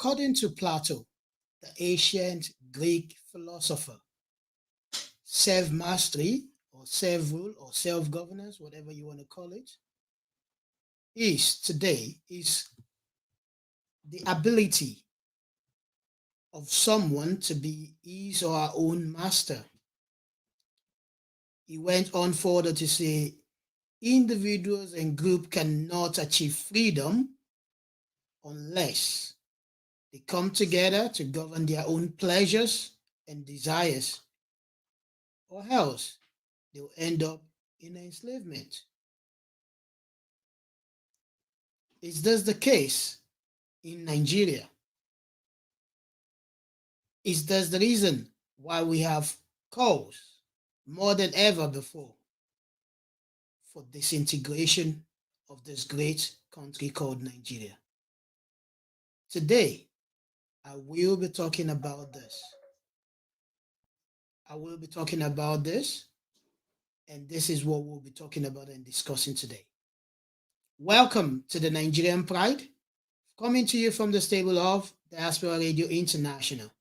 According to Plato, the ancient Greek philosopher, self-mastery or self-rule or self-governance, whatever you want to call it, is the ability of someone to be his or her own master. He went on further to say, individuals and groups cannot achieve freedom unless they come together to govern their own pleasures and desires, or else they will end up in enslavement. Is this the case in Nigeria? Is this the reason why we have calls more than ever before for disintegration of this great country called Nigeria? Today, I will be talking about this. And this is what we'll be talking about and discussing today. Welcome to the Nigerian Pride, coming to you from the stable of Diaspora Radio International.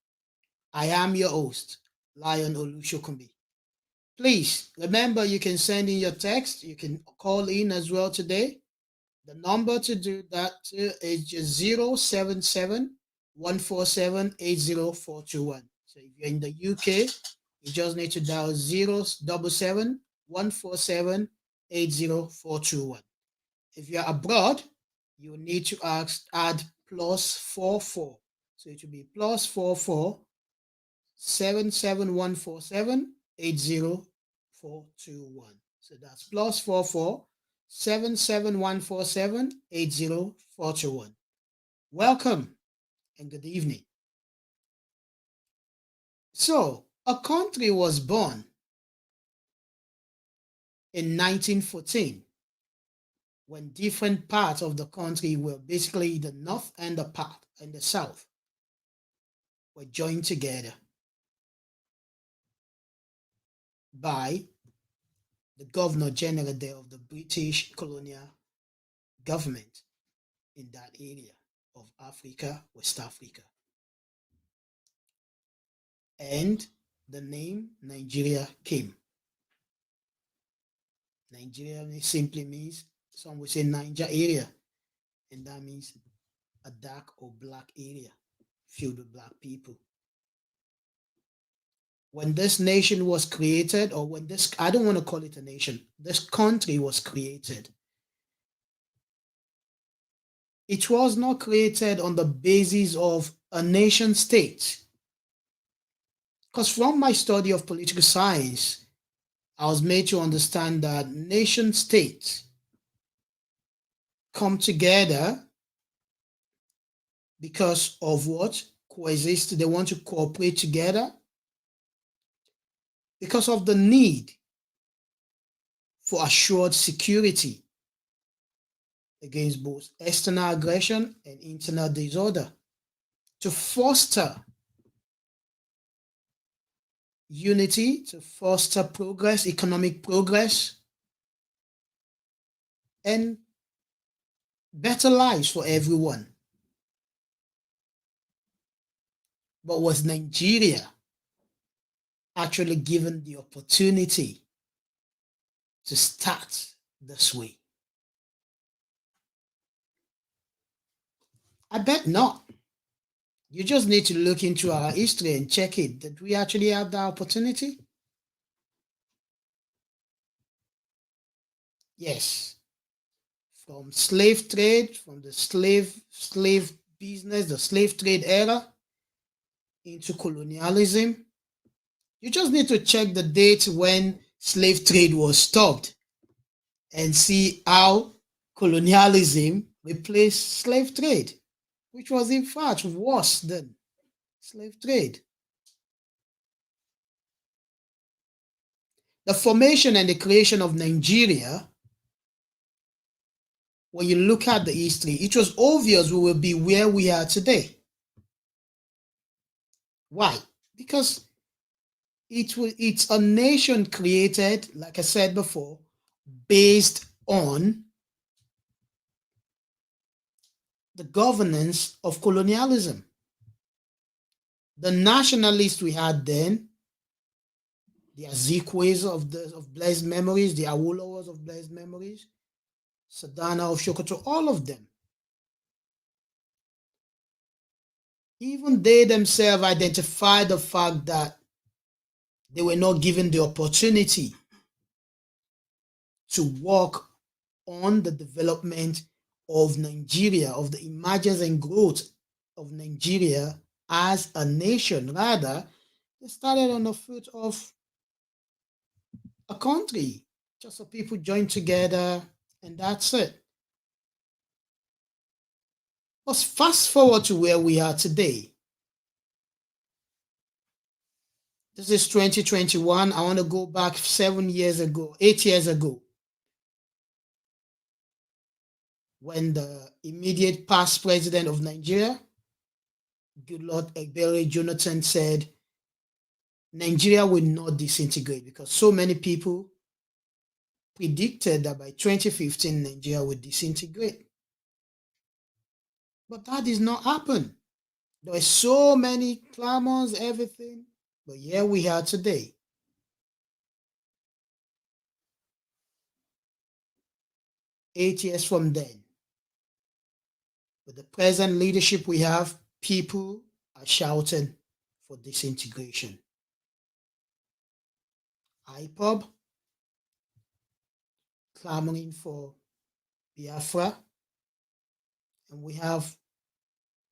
I am your host, Lion Olushokumbi. Please remember, you can send in your text. You can call in as well today. The number to do that is just 077-147-80421. So if you're in the UK, you just need to dial 077-147-80421. If you're abroad, you need to add +44. So it will be +44 77147-80421. So that's +44 77147-80421. Welcome and good evening. So, a country was born in 1914 when different parts of the country were basically the north and the south were joined together by the Governor General there of the British colonial government in that area of Africa, West Africa. And the name Nigeria came. Nigeria simply means, some would say Niger area, and that means a dark or black area filled with black people. When this nation was created, or when this, I don't want to call it a nation, this country was created, it was not created on the basis of a nation state. Because from my study of political science, I was made to understand that nation states come together because of what? Coexist. They want to cooperate together because of the need for assured security against both external aggression and internal disorder, to foster unity, to foster progress, economic progress, and better lives for everyone. But was Nigeria actually given the opportunity to start this way? I bet not. You just need to look into our history and check it. Did we actually have the opportunity? Yes. From slave trade, from the slave business, the slave trade era, into colonialism. You just need to check the date when slave trade was stopped and see how colonialism replaced slave trade, which was in fact worse than slave trade. The formation and the creation of Nigeria, when you look at the history, it was obvious we will be where we are today. Why? Because it's a nation created, like I said before, based on the governance of colonialism. The nationalists we had then, the Azikiwes of blessed memories, the Awolowos of blessed memories, Sadana of Sokoto, all of them, even they themselves identified the fact that they were not given the opportunity to work on the development of Nigeria, of the emergence and growth of Nigeria as a nation. Rather, they started on the foot of a country, just so people join together, and that's it. Let's fast forward to where we are today. This is 2021. I want to go back 7 years ago, 8 years ago, when the immediate past president of Nigeria, Goodluck Ebele Jonathan, said Nigeria will not disintegrate, because so many people predicted that by 2015 Nigeria would disintegrate. But that did not happen. There were so many clamors, everything, but here we are today. 8 years from then, with the present leadership we have, people are shouting for disintegration. IPOB clamoring for Biafra, and we have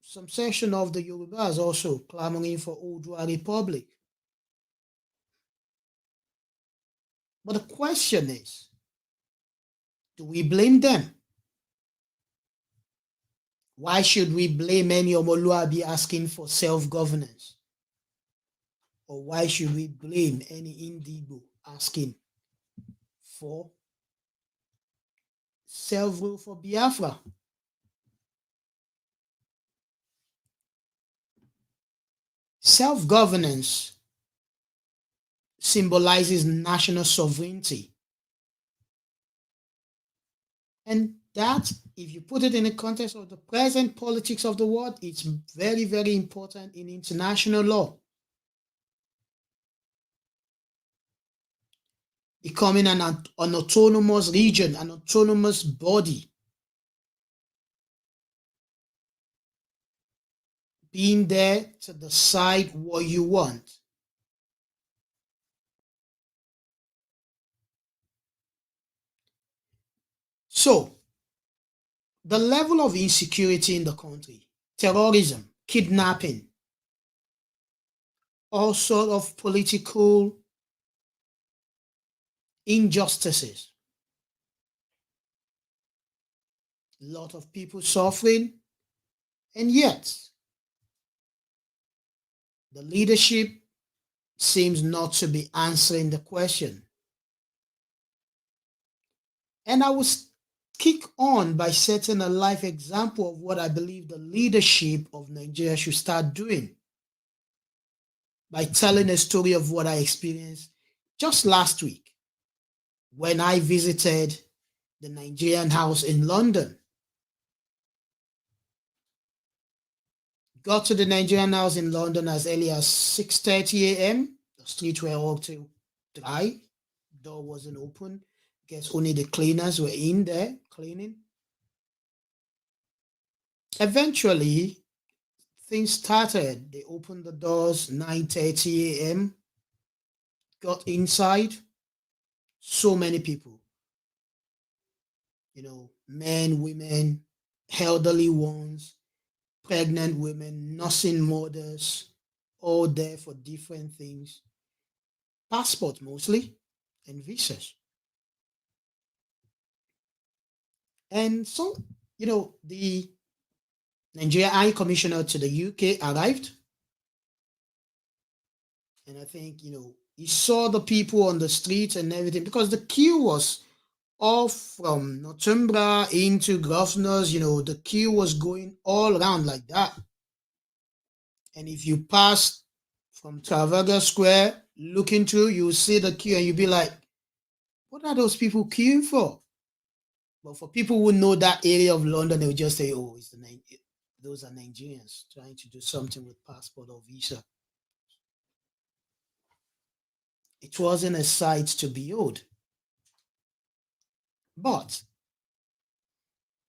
some section of the Yorubas also clamoring for Oodua Republic. But the question is, do we blame them? Why should we blame any Omoluabi asking for self-governance? Or why should we blame any Indigo asking for self-rule for Biafra? Self-governance symbolizes national sovereignty. And that, if you put it in the context of the present politics of the world, it's very, very important in international law. Becoming an autonomous region, an autonomous body. Being there to decide what you want. So, the level of insecurity in the country, terrorism, kidnapping, all sorts of political injustices, a lot of people suffering, and yet the leadership seems not to be answering the question. And I will kick on by setting a life example of what I believe the leadership of Nigeria should start doing, by telling a story of what I experienced just last week when I visited the Nigerian house in London. Got to the Nigerian house in London as early as 6:30 a.m. The streets were all too dry. Door wasn't open. Guess only the cleaners were in there cleaning. Eventually, things started. They opened the doors 9:30 a.m. Got inside. So many people. Men, women, elderly ones, pregnant women, nursing mothers, all there for different things. Passports mostly, and visas. And so, the Nigerian High Commissioner to the UK arrived. And I think, he saw the people on the streets and everything, because the queue was off from Northumbria into Governors, the queue was going all around like that. And if you pass from Trafalgar Square looking through, you see the queue and you'll be like, what are those people queuing for? But for people who know that area of London, they will just say, oh, those are Nigerians trying to do something with passport or visa. It wasn't a sight to behold. But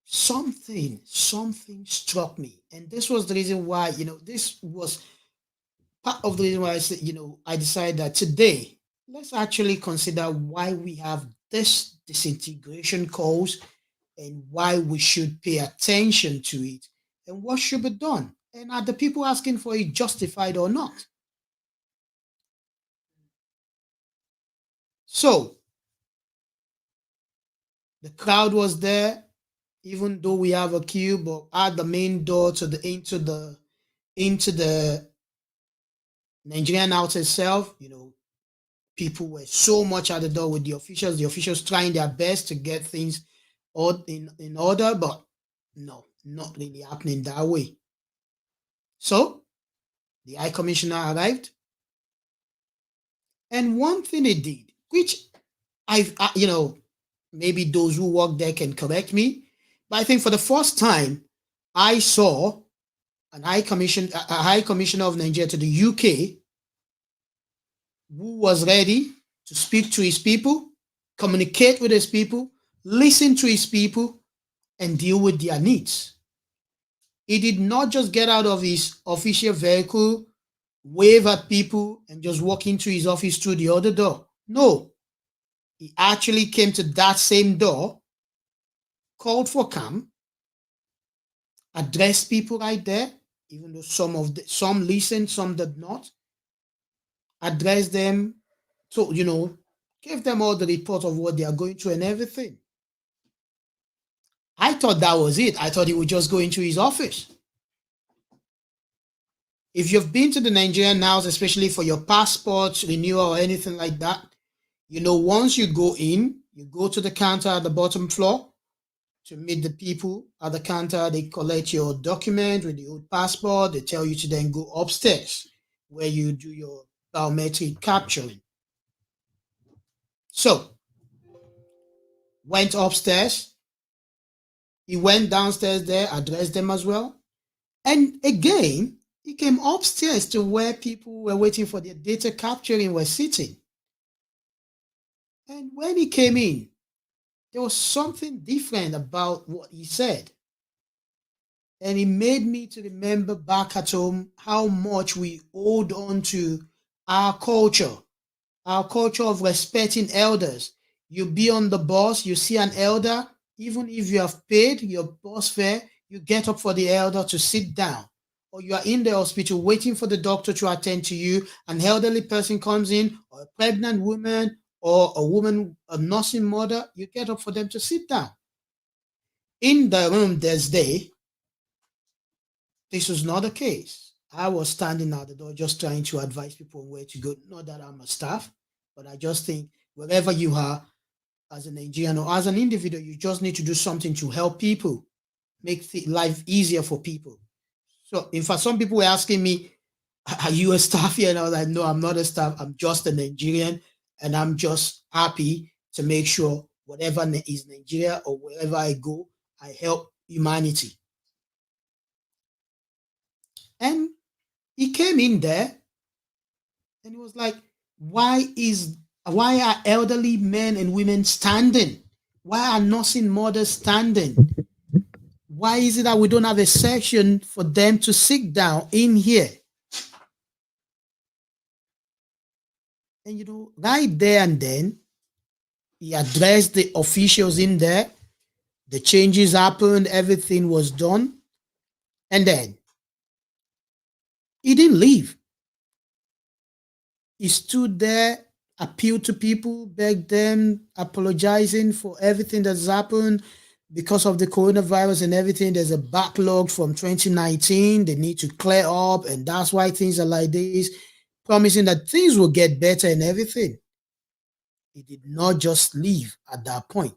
something struck me. And this was the reason why, this was part of the reason why I said, I decided that today, let's actually consider why we have this disintegration cause and why we should pay attention to it and what should be done. And are the people asking for it justified or not? So the crowd was there, even though we have a queue, but at the main door to the into the Nigerian house itself, people were so much at the door with the officials trying their best to get things in order, but no, not really happening that way. So the High Commissioner arrived, and one thing he did, which maybe those who work there can correct me, but I think for the first time, I saw a High Commissioner of Nigeria to the UK who was ready to speak to his people, communicate with his people, listen to his people, and deal with their needs. He did not just get out of his official vehicle, wave at people, and just walk into his office through the other door. No, he actually came to that same door, called for calm, addressed people right there, even though some listened, some did not. Addressed them, so gave them all the report of what they are going through and everything. I thought that was it. I thought he would just go into his office. If you've been to the Nigerian house, especially for your passport renewal or anything like that, once you go in, you go to the counter at the bottom floor to meet the people at the counter. They collect your document with the old passport. They tell you to then go upstairs where you do your biometric capturing. So, went upstairs. He went downstairs there, addressed them as well. And again, he came upstairs to where people were waiting for their data capturing were sitting. And when he came in, there was something different about what he said. And it made me to remember back at home how much we hold on to our culture of respecting elders. You be on the bus, you see an elder, even if you have paid your bus fare, you get up for the elder to sit down. Or you are in the hospital waiting for the doctor to attend to you, an elderly person comes in, or a pregnant woman, or a woman, a nursing mother, you get up for them to sit down. In the room this day, this was not the case. I was standing at the door just trying to advise people where to go. Not that I'm a staff, but I just think wherever you are, as a Nigerian or as an individual, you just need to do something to help people, make life easier for people. So, in fact, some people were asking me, "Are you a staff here?" And I was like, "No, I'm not a staff. I'm just a Nigerian, and I'm just happy to make sure whatever is Nigeria or wherever I go, I help humanity." And he came in there, and he was like, "Why are elderly men and women standing? Why are nursing mothers standing? Why is it that we don't have a section for them to sit down in here?" And right there and then, he addressed the officials in there. The changes happened, everything was done. And then he didn't leave. He stood there, appealed to people, begged them, apologizing for everything that's happened because of the coronavirus and everything. There's a backlog from 2019. They need to clear up, and that's why things are like this, promising that things will get better and everything. He did not just leave at that point.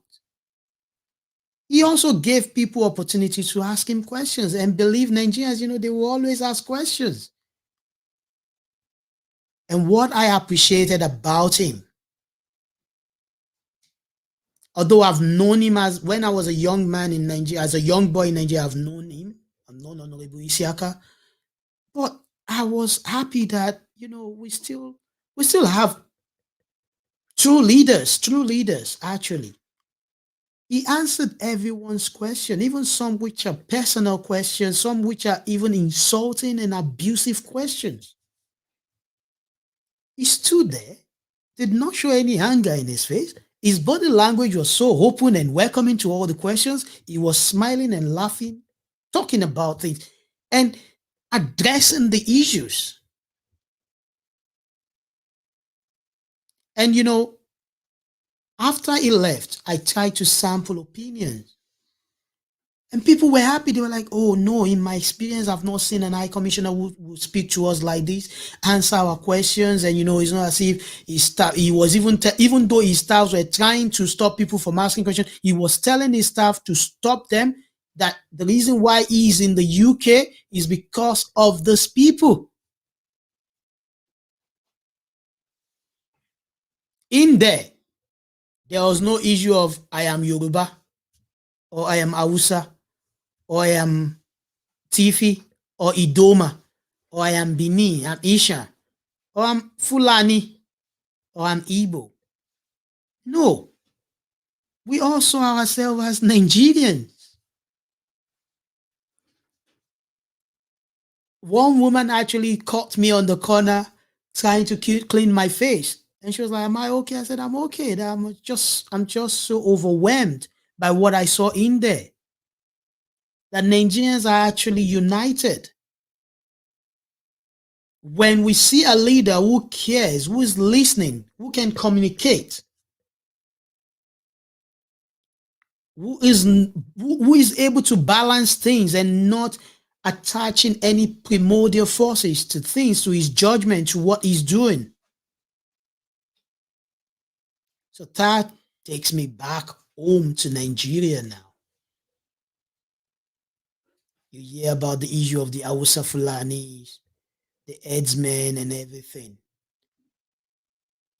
He also gave people opportunities to ask him questions, and believe Nigerians, they will always ask questions. And what I appreciated about him, although I've known him as when I was a young man in Nigeria, as a young boy in Nigeria, I've known him. I've known Honorable Isiaka. But I was happy that, we still have True leaders, actually. He answered everyone's question, even some which are personal questions, some which are even insulting and abusive questions. He stood there, did not show any anger in his face. His body language was so open and welcoming to all the questions. He was smiling and laughing, talking about things, and addressing the issues. And after he left, I tried to sample opinions. And people were happy. They were like, oh no, in my experience, I've not seen an high commissioner who speak to us like this, answer our questions. And it's not as if he was even though his staffs were trying to stop people from asking questions, he was telling his staff to stop them, that the reason why he's in the UK is because of these people. In there was no issue of I am Yoruba, or I am Hausa, or I am Tifi, or Idoma, or I am Bini, I'm Isha, or I'm Fulani, or I'm Igbo. No. We all saw ourselves as Nigerians. One woman actually caught me on the corner trying to clean my face. And she was like, am I okay? I said, I'm okay. I'm just so overwhelmed by what I saw in there. That Nigerians are actually united. When we see a leader who cares, who is listening, who can communicate, who is able to balance things and not attaching any primordial forces to things, to his judgment, to what he's doing. So that takes me back home to Nigeria now. You hear about the issue of the Hausa Fulanis, the headsmen and everything.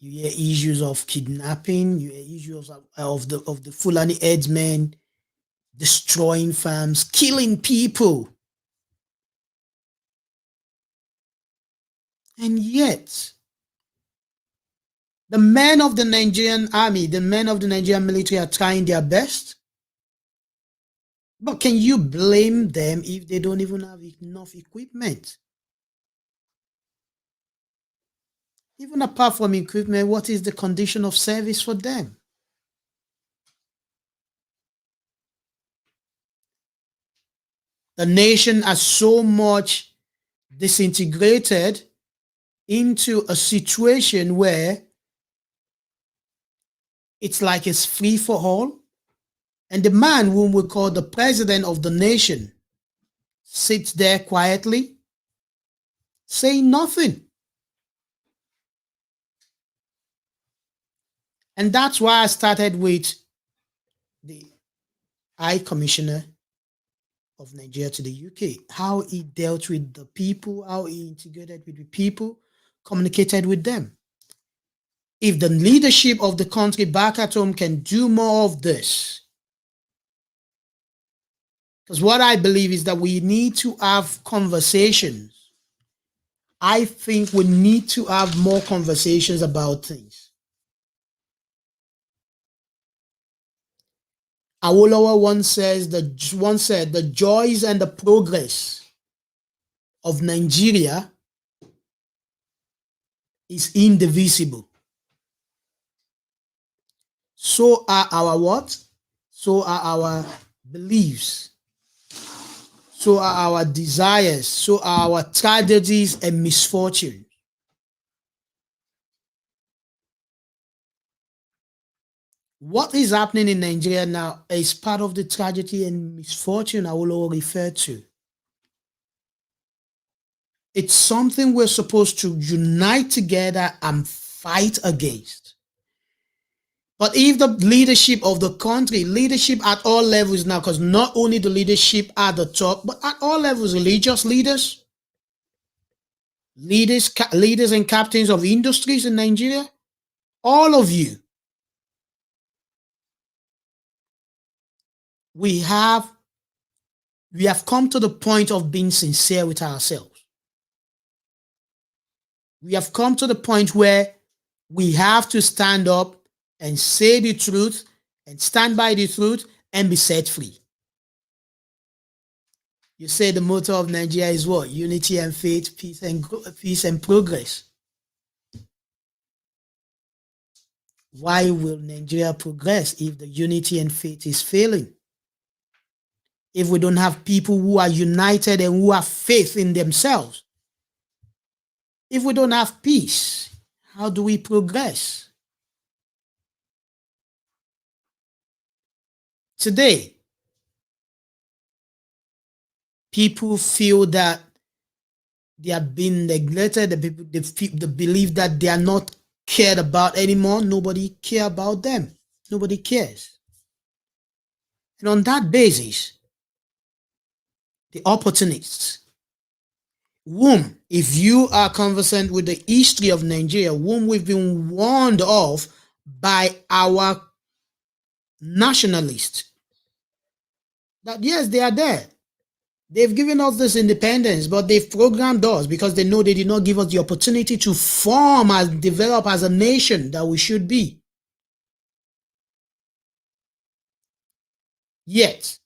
You hear issues of kidnapping, you hear issues of the Fulani headsmen destroying farms, killing people. And yet, the men of the Nigerian army, the men of the Nigerian military are trying their best. But can you blame them if they don't even have enough equipment? Even apart from equipment, what is the condition of service for them? The nation has so much disintegrated into a situation where it's like it's free for all. And the man whom we call the president of the nation sits there quietly, saying nothing. And that's why I started with the High Commissioner of Nigeria to the UK, how he dealt with the people, how he integrated with the people, communicated with them. If the leadership of the country back at home can do more of this, because what I believe is that we need to have conversations. I think we need to have more conversations about things. Awolowo once said the joys and the progress of Nigeria is indivisible. So are our what? So are our beliefs. So are our desires. So are our tragedies and misfortunes. What is happening in Nigeria now is part of the tragedy and misfortune I will refer to. It's something we're supposed to unite together and fight against. But if the leadership of the country, leadership at all levels now, because not only the leadership at the top, but at all levels, religious leaders and captains of industries in Nigeria, all of you, we have come to the point of being sincere with ourselves. We have come to the point where We have to stand up and say the truth and stand by the truth and be set free. You say the motto of Nigeria is what? Unity and faith, peace and progress. Why will Nigeria progress if the unity and faith is failing? If we don't have people who are united and who have faith in themselves? If we don't have peace, how do we progress? Today, people feel that they are being neglected. The people they believe that they are not cared about anymore. Nobody cares about them. Nobody cares. And on that basis, the opportunists, whom, if you are conversant with the history of Nigeria, whom we've been warned of by our nationalists, that yes, they are there. They've given us this independence, but they've programmed us because they know they did not give us the opportunity to form and develop as a nation that we should be. Yet,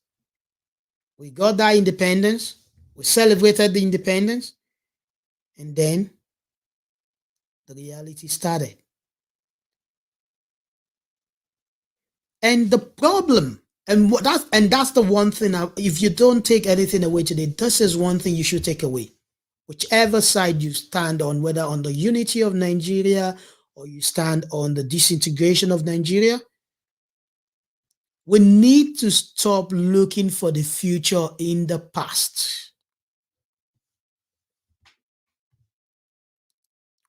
we got that independence, we celebrated the independence, and then the reality started. And the problem, and that's the one thing, if you don't take anything away today, this is one thing you should take away. Whichever side you stand on, whether on the unity of Nigeria or you stand on the disintegration of Nigeria, we need to stop looking for the future in the past.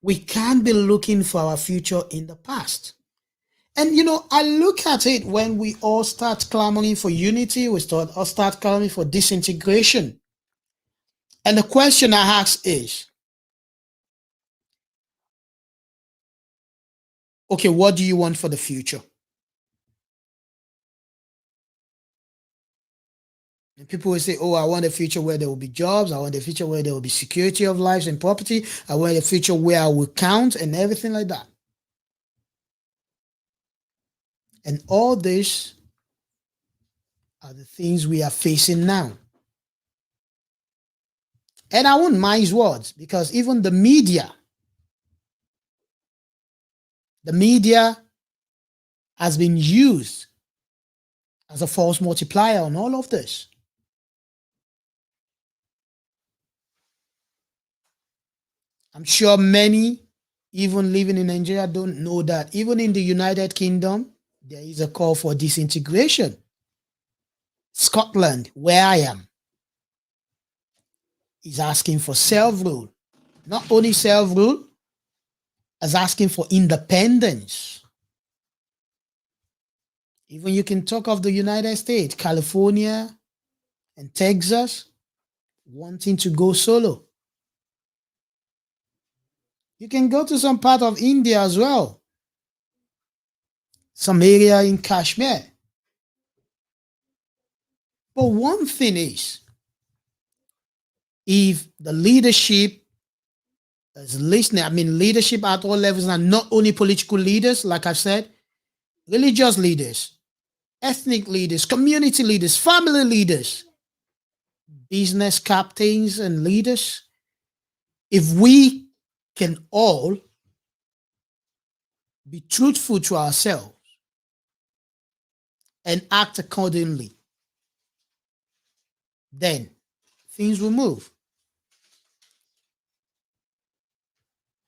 We can't be looking for our future in the past. And I look at it when we all start clamoring for unity, we start clamoring for disintegration. And the question I ask is, okay, what do you want for the future? And people will say, oh, I want a future where there will be jobs. I want a future where there will be security of lives and property. I want a future where I will count and everything like that. And all this are the things we are facing now. And I won't mind his words, because even the media has been used as a false multiplier on all of this. I'm sure many, even living in Nigeria, don't know that even in the United Kingdom, there is a call for disintegration. Scotland, where I am, is asking for self-rule. Not only self-rule, is asking for independence. Even you can talk of the United States, California and Texas wanting to go solo. You can go to some part of India as well. Some area in Kashmir. But one thing is, if the leadership is listening, leadership at all levels, and not only political leaders, like I've said, religious leaders, ethnic leaders, community leaders, family leaders, business captains and leaders, if we can all be truthful to ourselves and act accordingly, then things will move.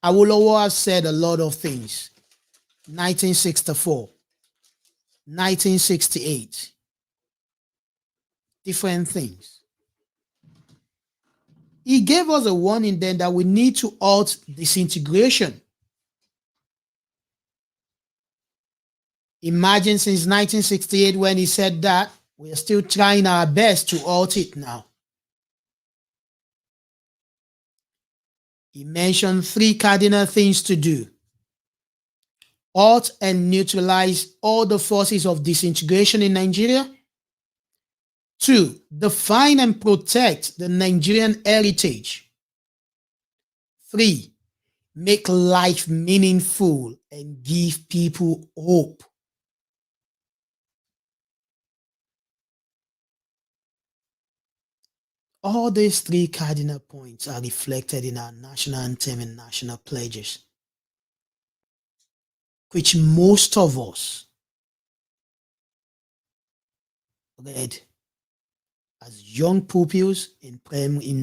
Awolowo has said a lot of things. 1964, 1968, different things. He gave us a warning then that we need to halt disintegration. Imagine since 1968 when he said that, we are still trying our best to halt it now. He mentioned 3 cardinal things to do. Halt and neutralize all the forces of disintegration in Nigeria. 2, define and protect the Nigerian heritage. 3, make life meaningful, and give people hope. All these three cardinal points are reflected in our national anthem and national pledges, which most of us read as young pupils in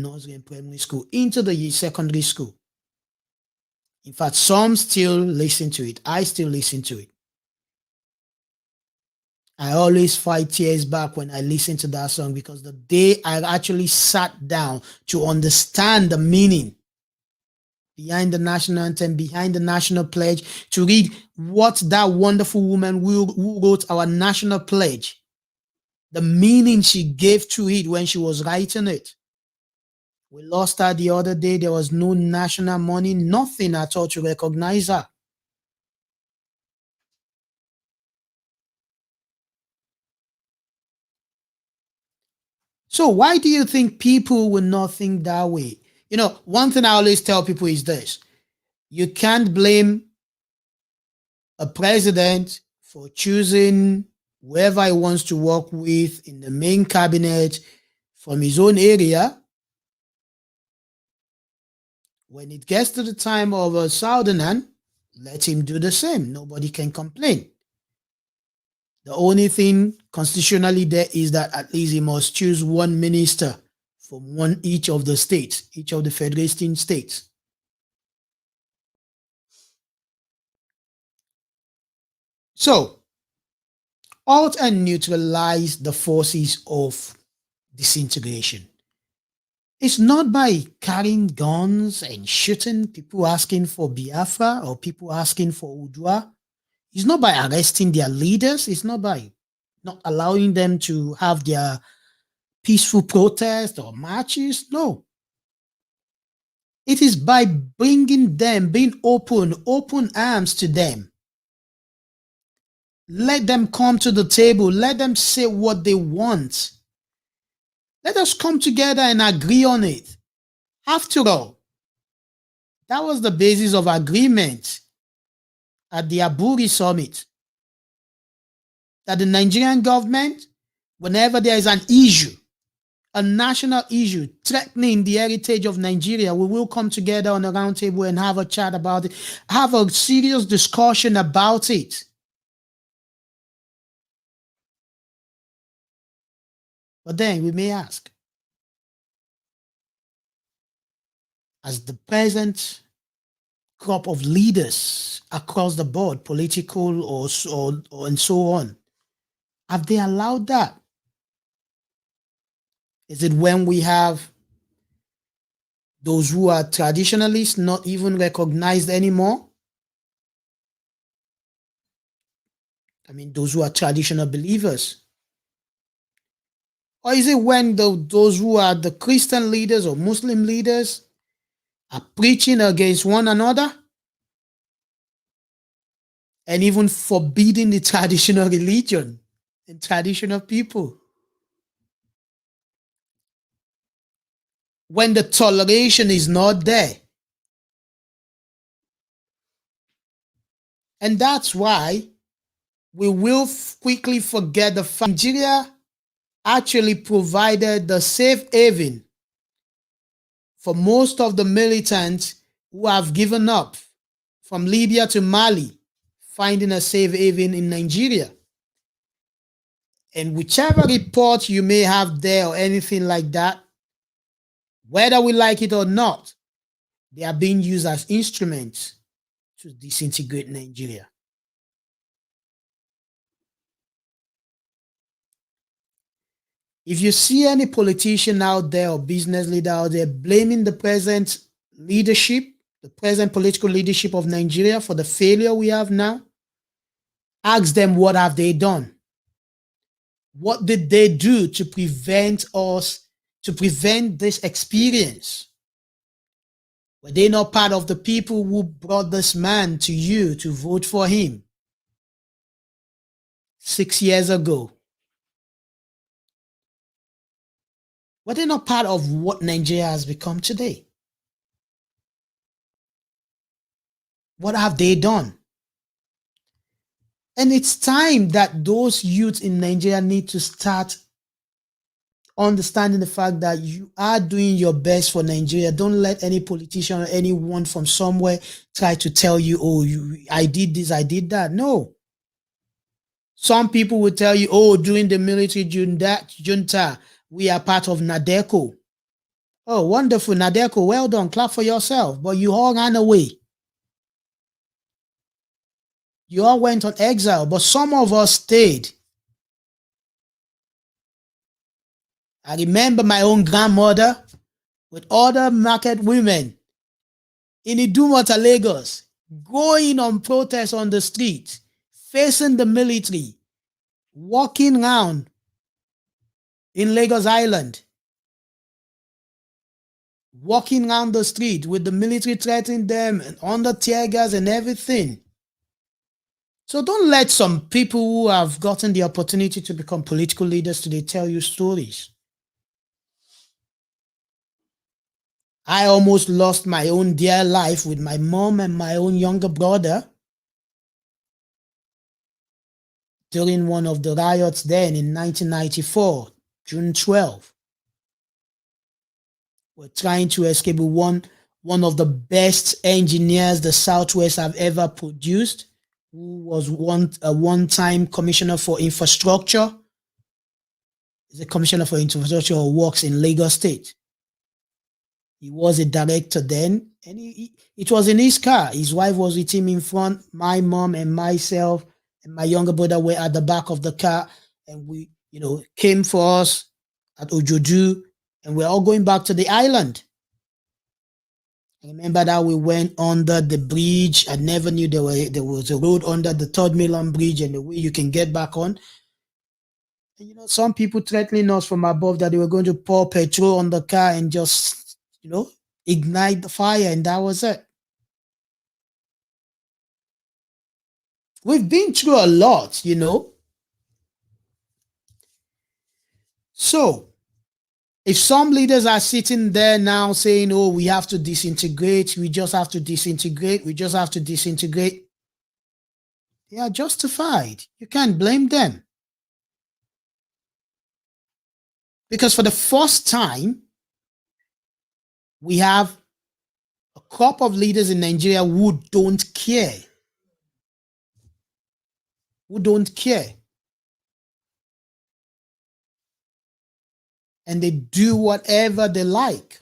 nursery and primary school into the secondary school. In fact, some still listen to it. I still listen to it. I always fight tears back when I listen to that song, because the day I actually sat down to understand the meaning behind the national anthem, behind the national pledge, to read what that wonderful woman who wrote our national pledge, the meaning she gave to it when she was writing it. We lost her the other day. There was no national money, nothing at all to recognize her. So why do you think people will not think that way? You know, one thing I always tell people is this: you can't blame a president for choosing whoever he wants to work with in the main cabinet from his own area. When it gets to the time of a southerner, let him do the same. Nobody can complain. The only thing constitutionally there is that at least he must choose one minister from each of the states, each of the federating states. So, halt and neutralize the forces of disintegration. It's not by carrying guns and shooting people asking for Biafra or people asking for Udwa. It's not by arresting their leaders. It's not by not allowing them to have their peaceful protest or marches. No. It is by bringing them, being open arms to them. Let them come to the table. Let them say what they want. Let us come together and agree on it. After all, that was the basis of agreement at the Aburi summit. That the Nigerian government, whenever there is an issue, a national issue threatening the heritage of Nigeria, we will come together on a round table and have a chat about it, have a serious discussion about it. But then we may ask, as the present crop of leaders across the board, political or and so on, have they allowed that? Is it when we have those who are traditionalists not even recognized anymore? I mean, those who are traditional believers. Or is it when those who are the Christian leaders or Muslim leaders are preaching against one another and even forbidding the traditional religion and traditional people? When the toleration is not there. And that's why we will quickly forget the fact Nigeria actually provided the safe haven for most of the militants who have given up from Libya to Mali, finding a safe haven in Nigeria. And whichever report you may have there or anything like that, whether we like it or not, they are being used as instruments to disintegrate Nigeria. If you see any politician out there or business leader out there blaming the present leadership, the present political leadership of Nigeria for the failure we have now, ask them, what have they done? What did they do to prevent this experience? Were they not part of the people who brought this man to you to vote for him 6 years ago? Were they not part of what Nigeria has become today? What have they done? And it's time that those youth in Nigeria need to start understanding the fact that you are doing your best for Nigeria. Don't let any politician or anyone from somewhere try to tell you, oh, I did this, I did that. No. Some people will tell you, oh, during the military junta, we are part of NADECO. Oh, wonderful, NADECO. Well done. Clap for yourself. But you all ran away. You all went on exile, but some of us stayed. I remember my own grandmother with other market women in Idumota, Lagos, going on protest on the street, facing the military, walking around in Lagos Island, walking around the street with the military threatening them and under tear gas and everything. So don't let some people who have gotten the opportunity to become political leaders today tell you stories. I almost lost my own dear life with my mom and my own younger brother during one of the riots then in 1994, June 12. We're trying to escape with one of the best engineers the Southwest have ever produced, who was a one-time commissioner for infrastructure. He's a commissioner for infrastructure or works in Lagos State. He was a director then, and it was in his car. His wife was with him in front. My mom and myself and my younger brother were at the back of the car, and we, came for us at Ojodu, and we're all going back to the island. I remember that we went under the bridge. I never knew there was a road under the Third Mainland Bridge and the way you can get back on. And, some people threatening us from above that they were going to pour petrol on the car and just, ignite the fire, and that was it. We've been through a lot, So, if some leaders are sitting there now saying, oh, we have to disintegrate, we just have to disintegrate, they are justified. You can't blame them. Because for the first time, we have a crop of leaders in Nigeria who don't care. And they do whatever they like.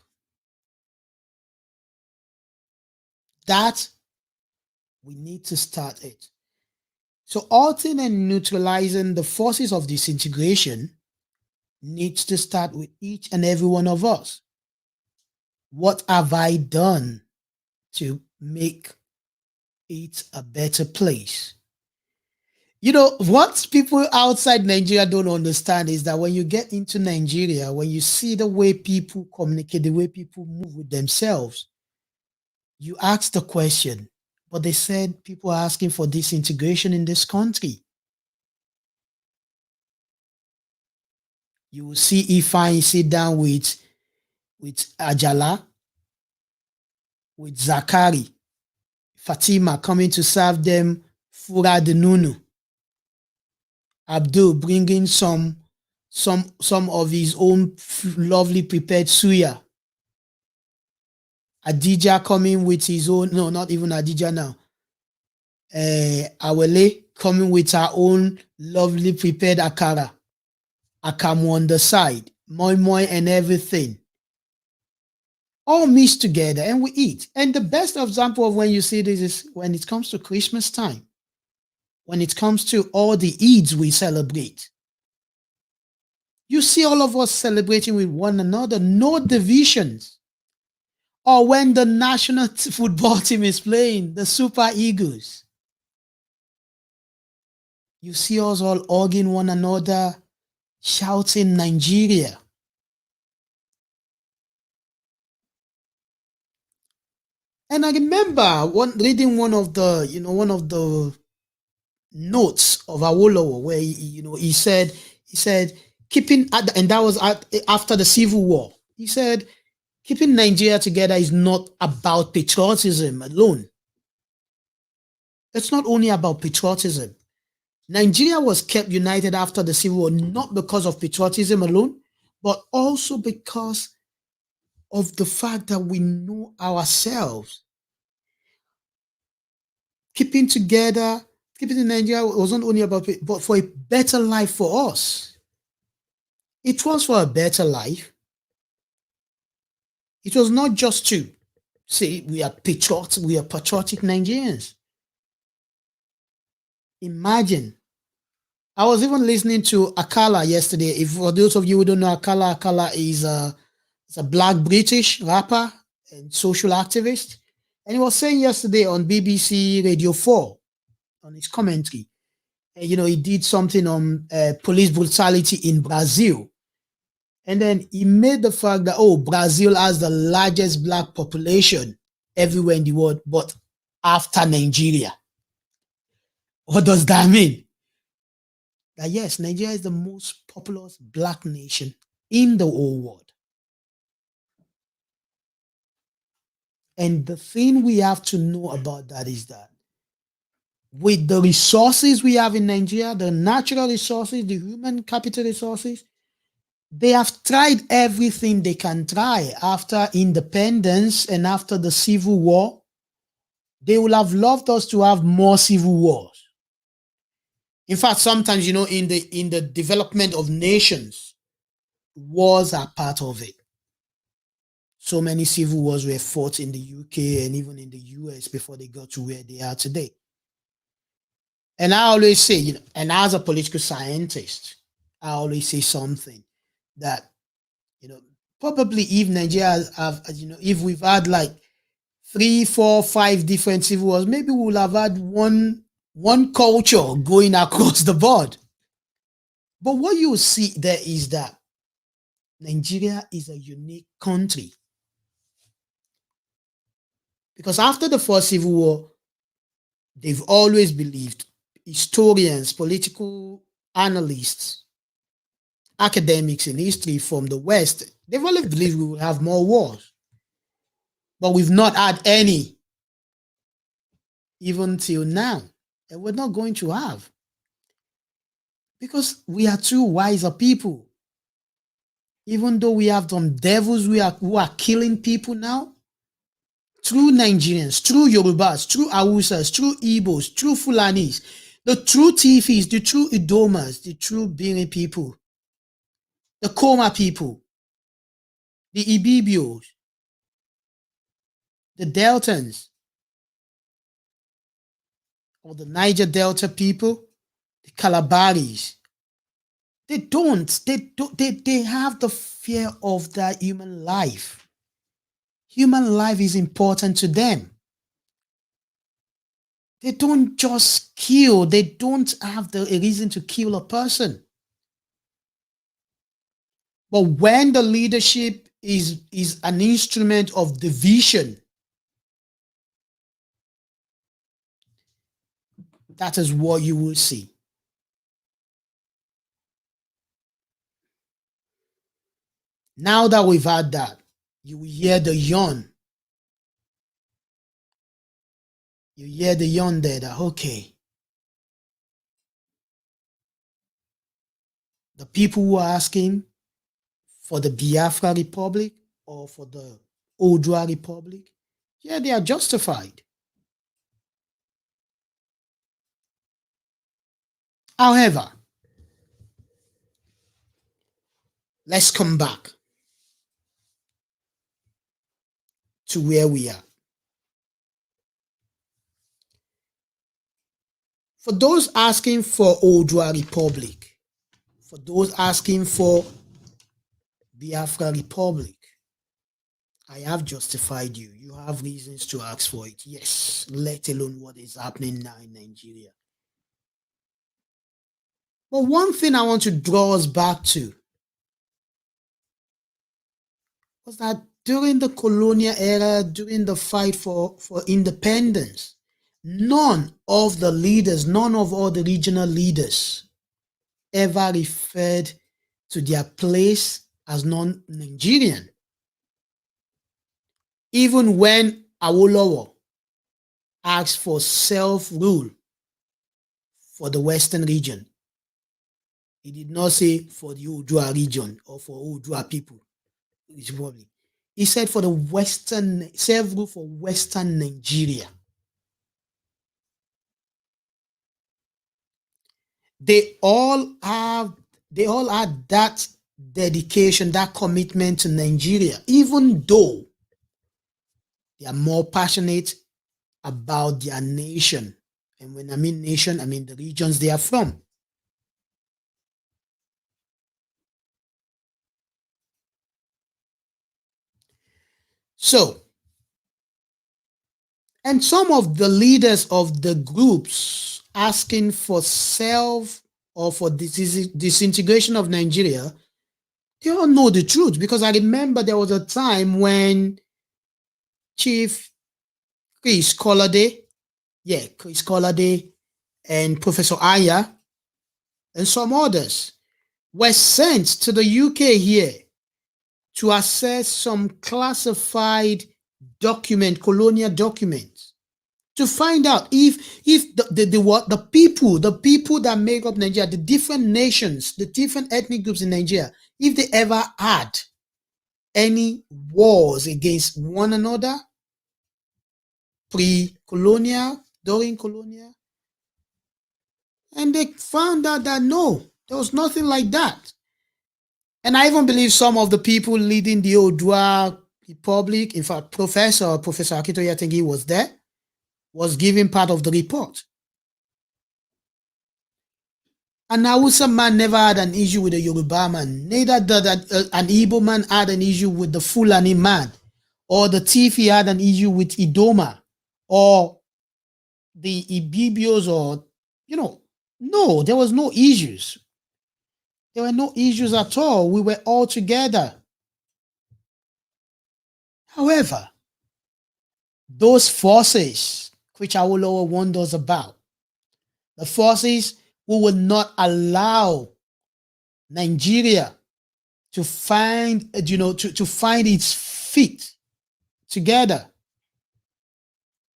That, we need to start it. So halting and neutralizing the forces of disintegration needs to start with each and every one of us. What have I done to make it a better place? What people outside Nigeria don't understand is that when you get into Nigeria, when you see the way people communicate, the way people move with themselves, you ask the question, but they said people are asking for disintegration in this country. You will see Ifeanyi sit down with Ajala, with Zakari, Fatima coming to serve them Fura de Nunu. Abdul bringing some of his own lovely prepared suya. Adija coming with his own, no, not even Adija now. Awele coming with her own lovely prepared akara. Akamu on the side, moi moi and everything. All mixed together and we eat. And the best example of when you see this is when it comes to Christmas time. When it comes to all the Eids we celebrate. You see all of us celebrating with one another, no divisions. Or when the national football team is playing, the Super Eagles. You see us all hugging one another, shouting Nigeria. And I remember reading one of the notes of Awolowo where he said keeping, and that was after the Civil War. He said keeping Nigeria together is not about patriotism alone. It's not only about patriotism. Nigeria was kept united after the Civil War not because of patriotism alone, but also because of the fact that we know ourselves. Keeping together, keeping in Nigeria wasn't only about it, but for a better life for us. It was for a better life. It was not just to say we are patriotic Nigerians. Imagine. I was even listening to Akala yesterday. If for those of you who don't know Akala is a black British rapper and social activist. And he was saying yesterday on BBC Radio 4 on his commentary, he did something on police brutality in Brazil. And then he made the fact that, Brazil has the largest black population everywhere in the world, but after Nigeria. What does that mean? That yes, Nigeria is the most populous black nation in the whole world. And the thing we have to know about that is that with the resources we have in Nigeria, the natural resources, the human capital resources, they have tried everything they can try after independence and after the Civil War. They would have loved us to have more civil wars. In fact, sometimes, in the development of nations, wars are part of it. So many civil wars were fought in the UK and even in the US before they got to where they are today. And I always say, and as a political scientist, I always say something that, probably if Nigeria if we've had like 3, 4, 5 different civil wars, maybe we'll have had one culture going across the board. But what you see there is that Nigeria is a unique country. Because after the first civil war, they've always believed, historians, political analysts, academics in history from the West, they've always believed we will have more wars. But we've not had any, even till now. And we're not going to have. Because we are too wise a people. Even though we have some devils who are killing people now, true Nigerians, true Yorubas, true Hausas, true Igbos, true Fulanis, the true Tifis, the true Idomas, the true Bini people, the Koma people, the Ibibios, the Deltans, or the Niger Delta people, the Calabaris. They have the fear of that human life. Human life is important to them. They don't just kill. They don't have a reason to kill a person. But when the leadership is an instrument of division, that is what you will see. Now that we've had that, you will hear the yawn. You hear the yawn there that, okay, the people who are asking for the Biafra Republic or for the Odua Republic, yeah, they are justified. However, let's come back to where we are. For those asking for Odua Republic, for those asking for Biafra Republic, I have justified you. You have reasons to ask for it. Yes, let alone what is happening now in Nigeria. But one thing I want to draw us back to was that during the colonial era, during the fight for independence, none of the leaders, none of all the regional leaders ever referred to their place as non-Nigerian. Even when Awolowo asked for self-rule for the Western region. He did not say for the Odua region or for Odua people. He said for the Western, self-rule for Western Nigeria. They all had that dedication, that commitment to Nigeria, even though they are more passionate about their nation. And when I mean nation, I mean the regions they are from. So, and some of the leaders of the groups asking for self or for disintegration of Nigeria, they all know the truth, because I remember there was a time when Chief Chris Colade, Chris Colade and Professor Aya and some others were sent to the UK here to assess some classified colonial documents, to find out if the people that make up Nigeria, the different nations, the different ethnic groups in Nigeria, if they ever had any wars against one another, pre-colonial, during colonial, and they found out that no, there was nothing like that. And I even believe some of the people leading the Odua Republic, in fact, Professor Akitoye, I think he was there, was giving part of the report. An Hausa man never had an issue with a Yoruba man. Neither did an Igbo man had an issue with the Fulani man, or the Tifi had an issue with Idoma, or the Ibibios, or, no, there was no issues. There were no issues at all. We were all together. However, those forces which Awolowo warned us about, the forces who will not allow Nigeria to find, to find its feet together,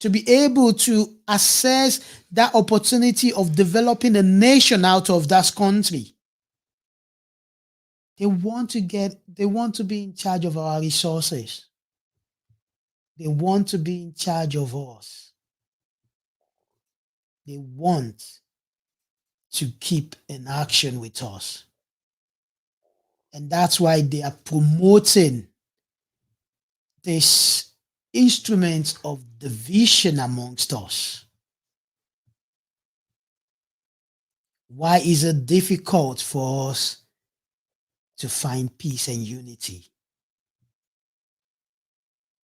to be able to assess that opportunity of developing a nation out of that country. They want to be in charge of our resources. They want to be in charge of us. They want to keep in action with us. And that's why they are promoting this instrument of division amongst us. Why is it difficult for us to find peace and unity?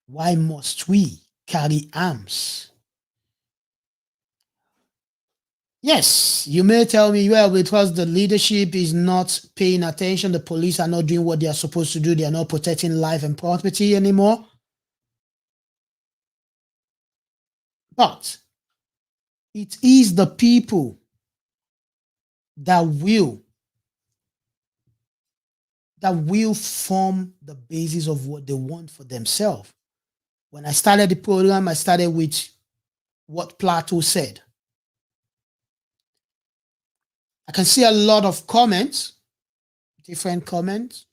Why must we carry arms? Yes, you may tell me, well, because the leadership is not paying attention, the police are not doing what they are supposed to do, they are not protecting life and property anymore. But it is the people that will form the basis of what they want for themselves. When I started the program, I started with what Plato said. I can see a lot of comments, different comments.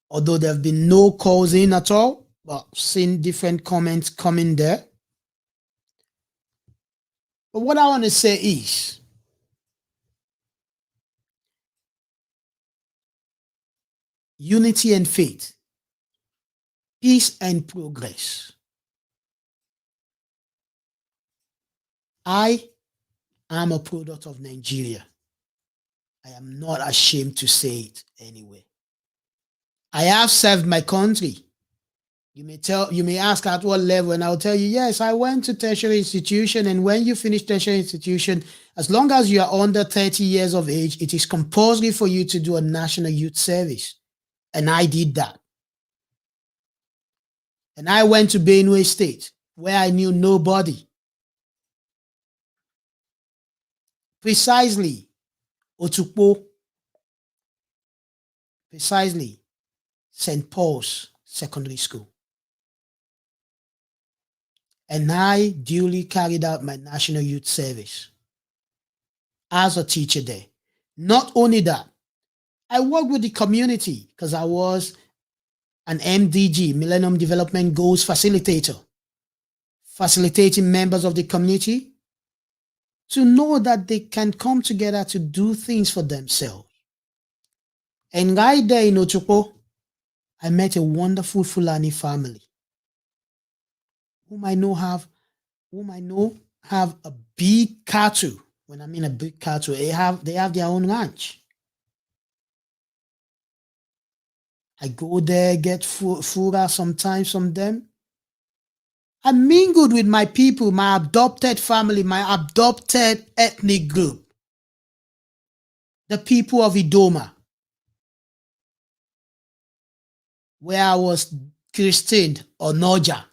Although there have been no calls in at all, but I've seen different comments coming there. But what I want to say is, unity and faith, peace and progress. I am a product of Nigeria. I am not ashamed to say it anyway. I have served my country. You may ask at what level, and I'll tell you, yes, I went to tertiary institution, and when you finish tertiary institution, as long as you are under 30 years of age, it is compulsory for you to do a national youth service. And I did that. And I went to Benue State, where I knew nobody. Precisely, Otukpo, precisely, St. Paul's Secondary School. And I duly carried out my National Youth Service as a teacher there. Not only that, I worked with the community because I was an MDG, Millennium Development Goals Facilitator, facilitating members of the community to know that they can come together to do things for themselves. And right there in Otukpo, I met a wonderful Fulani family whom I know have a big cattle. When I mean a big cattle, they have their own ranch. I go there, get food sometimes from them. I mingled with my people, my adopted family, my adopted ethnic group, the people of Idoma, where I was christened or Noja.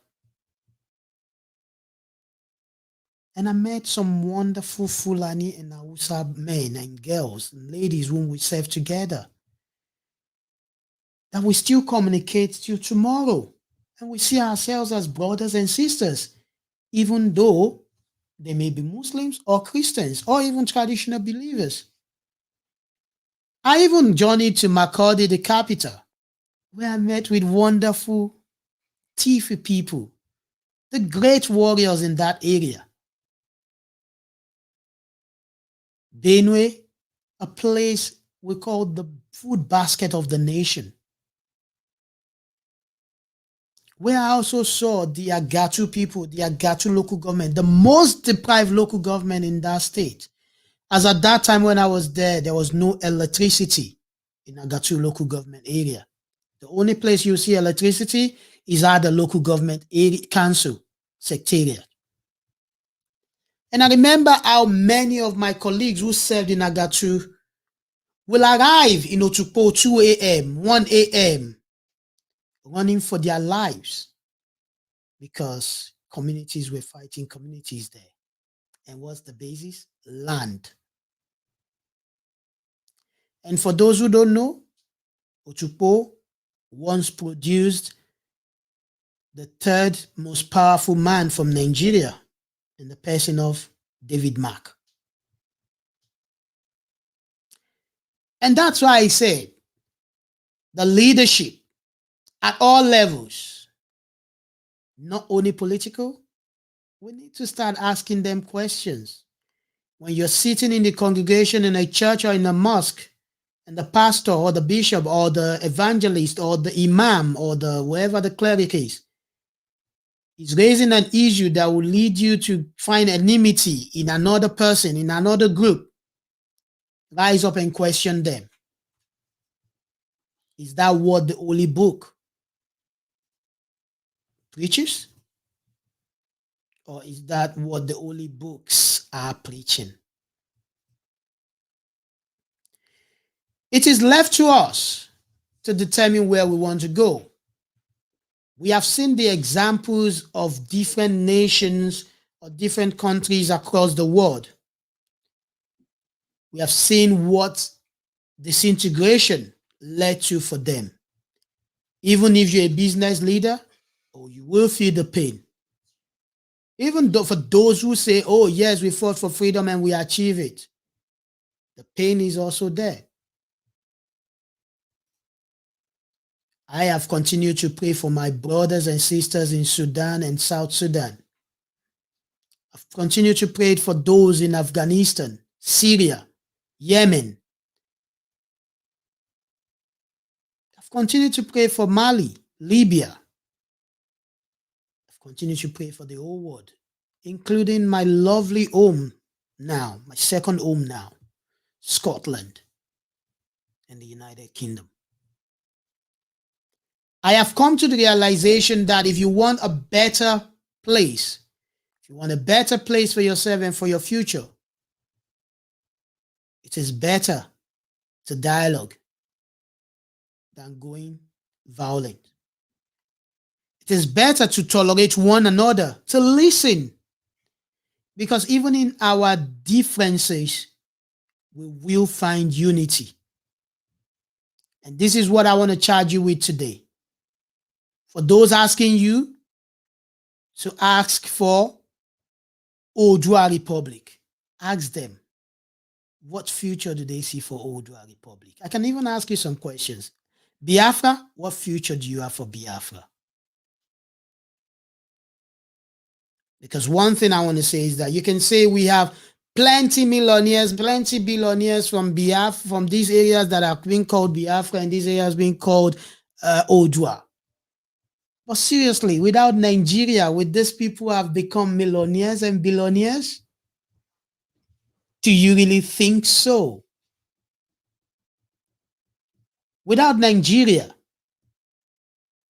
And I met some wonderful Fulani and Hausa men and girls and ladies whom we serve together, that we still communicate till tomorrow. And we see ourselves as brothers and sisters, even though they may be Muslims or Christians or even traditional believers. I even journeyed to Makurdi, the capital, where I met with wonderful Tifi people, the great warriors in that area. Benue, a place we call the food basket of the nation, where I also saw the Agatu people, the Agatu local government, the most deprived local government in that state. As at that time when I was there was no electricity in Agatu local government area. The only place you see electricity is at the local government area, council secretariat. And I remember how many of my colleagues who served in Agatu will arrive in Otukpo 2 a.m., 1 a.m., running for their lives because communities were fighting communities there. And what's the basis? Land. And for those who don't know, Otukpo once produced the third most powerful man from Nigeria in the person of David Mark. And that's why I said the leadership at all levels, not only political, we need to start asking them questions. When you're sitting in the congregation in a church or in a mosque, and the pastor or the bishop or the evangelist or the imam or the whoever the cleric is raising an issue that will lead you to find enmity in another person, in another group, rise up and question them. Is that what the Holy Book preaches? Or is that what the Holy Books are preaching? It is left to us to determine where we want to go. We have seen the examples of different nations or different countries across the world. We have seen what disintegration led to for them. Even if you're a business leader, you will feel the pain. Even though for those who say, oh yes, we fought for freedom and we achieve it, the pain is also there. I have continued to pray for my brothers and sisters in Sudan and South Sudan. I've continued to pray for those in Afghanistan, Syria, Yemen. I've continued to pray for Mali, Libya. I've continued to pray for the whole world, including my lovely home now, my second home now, Scotland and the United Kingdom. I have come to the realization that if you want a better place, if you want a better place for yourself and for your future, it is better to dialogue than going violent. It is better to tolerate one another, to listen, because even in our differences, we will find unity. And this is what I want to charge you with today. For those asking you, to ask for Odua Republic. Ask them, what future do they see for Odua Republic? I can even ask you some questions. Biafra, what future do you have for Biafra? Because one thing I want to say is that you can say we have plenty millionaires, plenty billionaires from Biafra, from these areas that are being called Biafra and these areas being called Odua. But seriously, without Nigeria, would these people have become millionaires and billionaires? Do you really think so? Without Nigeria,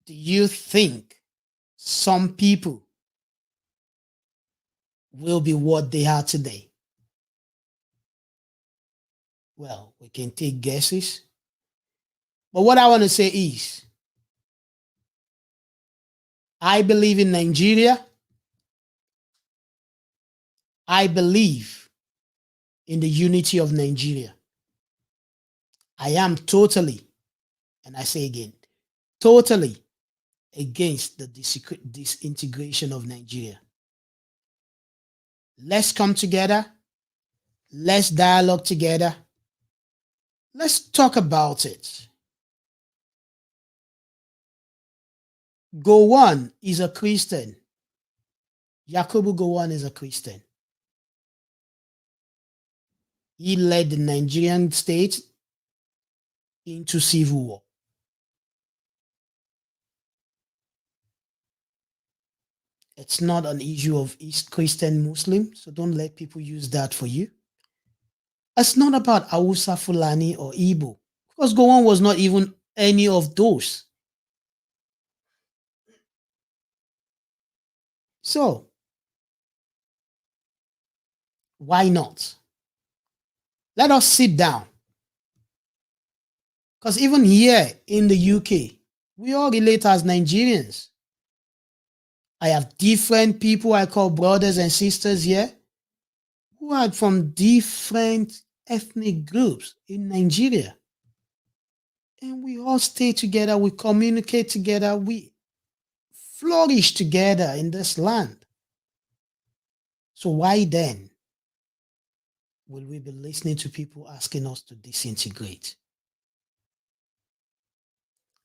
do you think some people will be what they are today? Well, we can take guesses. But what I want to say is, I believe in Nigeria. I believe in the unity of Nigeria. I am totally, and I say again, totally against the disintegration of Nigeria. Let's come together. Let's dialogue together. Let's talk about it. Gowon is a Christian. Yakubu Gowon is a Christian. He led the Nigerian state into civil war. It's not an issue of East Christian Muslim, so don't let people use that for you. It's not about Hausa, Fulani, or Igbo, because Gowon was not even any of those. So, why not? Let us sit down. Because even here in the UK, we all relate as Nigerians. I have different people I call brothers and sisters here who are from different ethnic groups in Nigeria. And we all stay together, we communicate together, we flourish together in this land. So why then will we be listening to people asking us to disintegrate?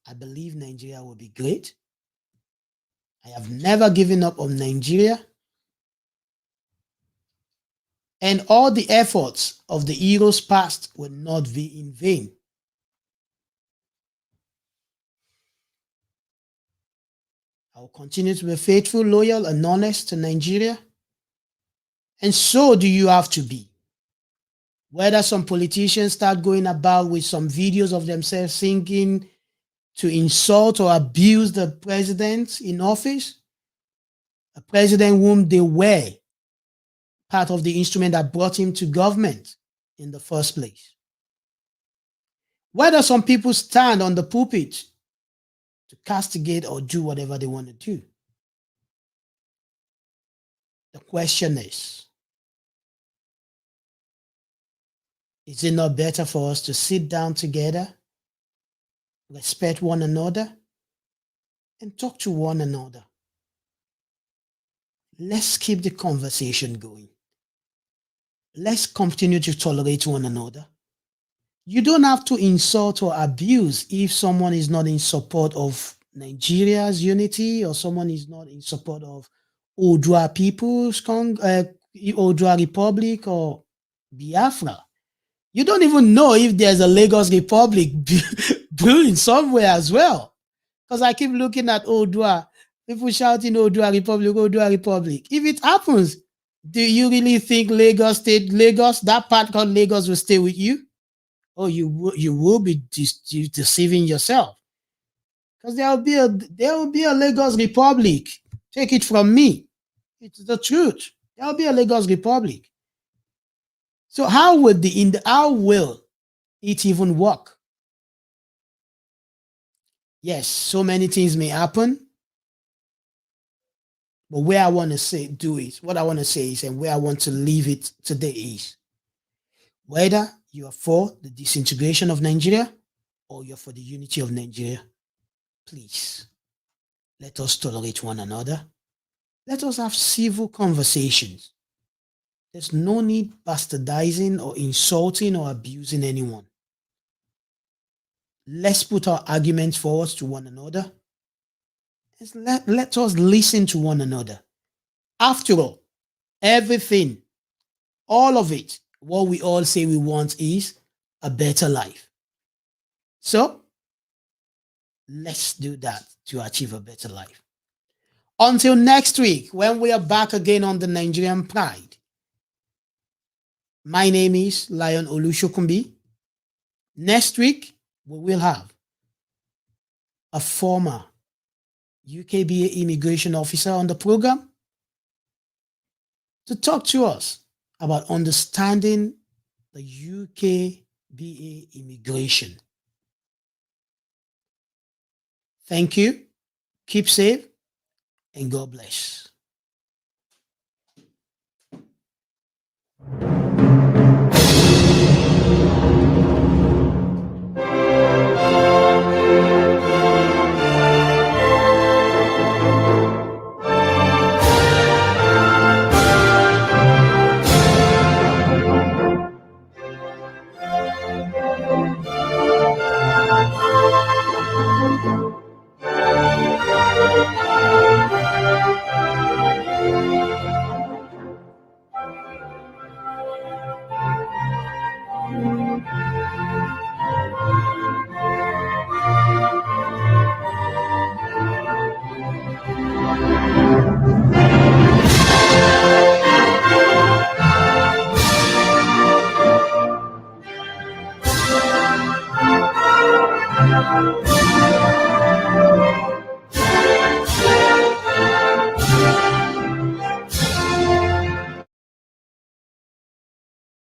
I believe Nigeria will be great. I have never given up on Nigeria. And all the efforts of the heroes past will not be in vain. I will continue to be faithful, loyal, and honest to Nigeria. And so do you have to be. Whether some politicians start going about with some videos of themselves singing to insult or abuse the president in office, a president whom they were part of the instrument that brought him to government in the first place. Whether some people stand on the pulpit to castigate or do whatever they want to do. The question is it not better for us to sit down together, respect one another, and talk to one another? Let's keep the conversation going. Let's continue to tolerate one another. You don't have to insult or abuse if someone is not in support of Nigeria's unity or someone is not in support of Odua People's Odua Republic or Biafra. You don't even know if there's a Lagos Republic brewing somewhere as well. Because I keep looking at Odua, people shouting Odua Republic, Odua Republic. If it happens, do you really think Lagos State, Lagos, that part called Lagos will stay with you? Oh, you will be deceiving yourself. Because there will be a Lagos Republic. Take it from me. It's the truth. There will be a Lagos Republic. So how will it even work? Yes, so many things may happen. But where I want to say what I want to say is, and where I want to leave it today is, whether you are for the disintegration of Nigeria or you're for the unity of Nigeria, please let us tolerate one another. Let us have civil conversations. There's no need bastardizing or insulting or abusing anyone. Let's put our arguments forward to one another. Let us listen to one another. After all, everything, all of it, what we all say we want is a better life. So let's do that to achieve a better life. Until next week, when we are back again on the Nigerian Pride. My name is Lion Olushokumbi. Next week, we will have a former UKBA immigration officer on the program to talk to us about understanding the UKBA immigration. Thank you. Keep safe and God bless.